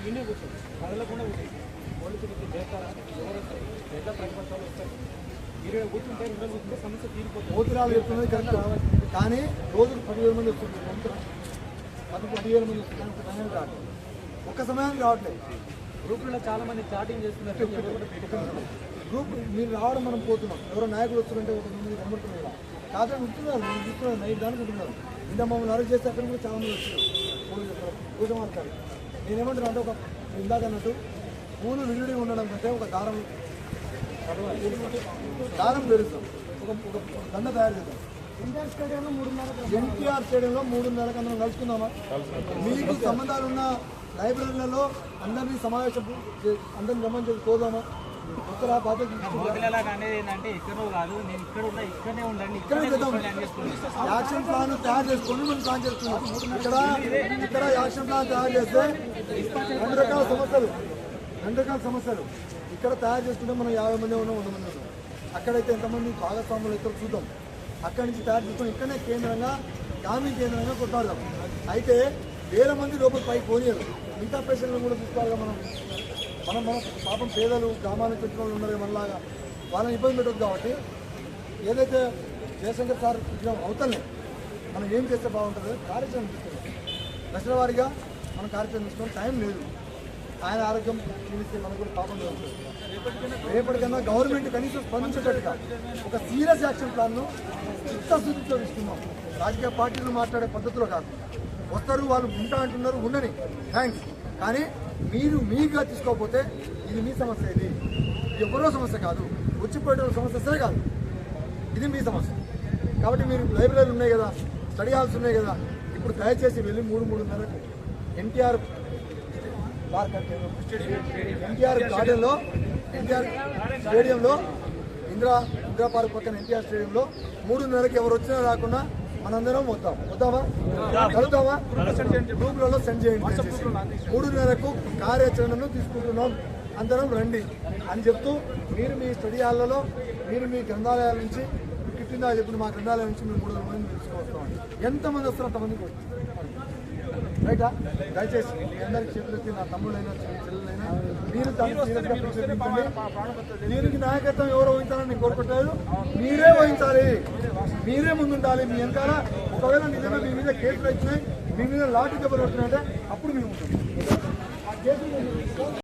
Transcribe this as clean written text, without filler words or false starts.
ఈయనే కూర్చోండి, కదలకుండా కూర్చోండి. పోలీసులు చేస్తారా, ఎవరు వస్తారు, ఎట్లా ప్రతిపక్షాలు వస్తారు? మీరు కూర్చుంటే 2 రోజులు కూర్చుంటే సమస్య తీరిపోతుంది. పోతురాలు చెప్తున్నది కరెక్ట్, కానీ రోజుకు 10,000 మంది వస్తుంది, 10,000 మంది వస్తుంది, ఒక సమయానికి రావట్లేదు, ఒక్క సమయానికి రావట్లేదు. గ్రూపుల్లో చాలా మంది చాటింగ్ చేస్తున్నారు. గ్రూప్ మీరు రావడం మనం పోతున్నాం, ఎవరో నాయకులు వస్తుందంటే ఒక 9 కనబడుతున్నారు కదా, కాకపోతే ఉంటున్నారు, నేను చూస్తున్నాను, నైట్ దానికి ఉంటున్నారు. ఇంత మమ్మల్ని అరెస్ట్ చేస్తే అక్కడ కూడా చాలా మంది వస్తున్నారు. పూజ మాట్లాడు నేనేమంటున్నా అంటే, ఒక ఇందాక అన్నట్టు పూలు విడివిడిగా ఉండడం కంటే ఒక దారం పెరుస్తాం, ఒక దండ తయారు చేద్దాం. ఎన్టీఆర్ స్టేడియంలో 3:30 అందరం కలుసుకుందామా? మీకు సంబంధాలు ఉన్న లైబ్రరీలలో అందరినీ సమావేశం అందరినీ గమనించి కోదామా? ఉత్తర బాధ్యత యాక్షన్ ప్లాన్ తయారు చేసుకొని మనం ప్లాన్ చేస్తున్నాం. ఇక్కడ యాక్షన్ ప్లాన్ తయారు చేస్తే 2 రకాల సమస్యలు ఇక్కడ తయారు చేసుకుంటే మనం 50 మంది ఉన్నాం, 100 మంది ఉన్నాం. అక్కడైతే ఎంతమంది భాగస్వాములు అయితే చూద్దాం. అక్కడి నుంచి తయారు చేసుకొని ఇక్కడనే కేంద్రంగా గ్రామీణ కేంద్రంగా కొట్టాడదాం. అయితే 1000 మంది లోపల పైకి పోనీయరు, మిగతా పేషెంట్లను కూడా చూసుకోవాలి. మనం పాపం పేదలు గ్రామాలకు వచ్చిన వాళ్ళు ఉన్నారు, మనలాగా వాళ్ళని ఇబ్బంది పెట్టదు. కాబట్టి ఏదైతే జయశంకర్ సార్ అవుతలే మనం ఏం చేస్తే బాగుంటుంది కార్యక్రమం తీసుకున్నాం. దశల వారీగా మనం కార్యక్రమం తీసుకుని టైం లేదు. ఆయన ఆరోగ్యం క్షీణిస్తే మనకు కూడా పాపం జరుగుతుంది. రేపటికన్నా గవర్నమెంట్ కనీసం స్పందించేటట్టుగా ఒక సీరియస్ యాక్షన్ ప్లాన్ను చిత్తశుద్ధితో తీసుకున్నాం. రాజకీయ పార్టీలు మాట్లాడే పద్ధతిలో కాదు. వస్తారు, వాళ్ళు ఉంటా అంటున్నారు, ఉండని థ్యాంక్స్. కానీ మీరు మీగా తీసుకోకపోతే ఇది మీ సమస్య, ఇది ఎవరో సమస్య కాదు, వచ్చిపోయే సమస్య కాదు, ఇది మీ సమస్య. కాబట్టి మీరు లైబ్రరీలు ఉన్నాయి కదా, స్టడీ హాల్స్ ఉన్నాయి కదా, ఇప్పుడు దయచేసి వెళ్ళి 3:30కు ఎన్టీఆర్ గార్డెన్లో, ఎన్టీఆర్ స్టేడియంలో, ఇందిరా పార్క్ పక్కన ఎన్టీఆర్ స్టేడియంలో 3:30కి ఎవరు వచ్చినా రాకుండా మనందరం వద్దామా కలుద్దామా? గ్రూప్లలో సెండ్ చేయండి. 3:30కు కార్యాచరణను తీసుకుంటున్నాం, అందరం రండి అని చెప్తూ, మీరు మీ స్టడీ హాల్లలో, మీరు మీ గ్రంథాలయాల నుంచి కిట్టిందా చెప్పిన మా గ్రంథాలయం నుంచి మీరు 300 మంది తీసుకొస్తామండి. ఎంతమంది వస్తారో అంతమందికి రైటా? దయచేసి మీ అందరికి చేతులెత్తి, నా తమ్ముళ్ళైనా చెల్లెలైనా మీరు దీనికి నాయకత్వం ఎవరు వహించాలని నేను కోరుకుంటారు. మీరే వహించాలి, మీరే ముందుండాలి. మీ వెనకాల ఒకవేళ నిజంగా మీ మీద కేసులు వచ్చినాయి, మీ మీద లాఠీ దెబ్బలు వచ్చినాయంటే అప్పుడు మేము ఉంటాం.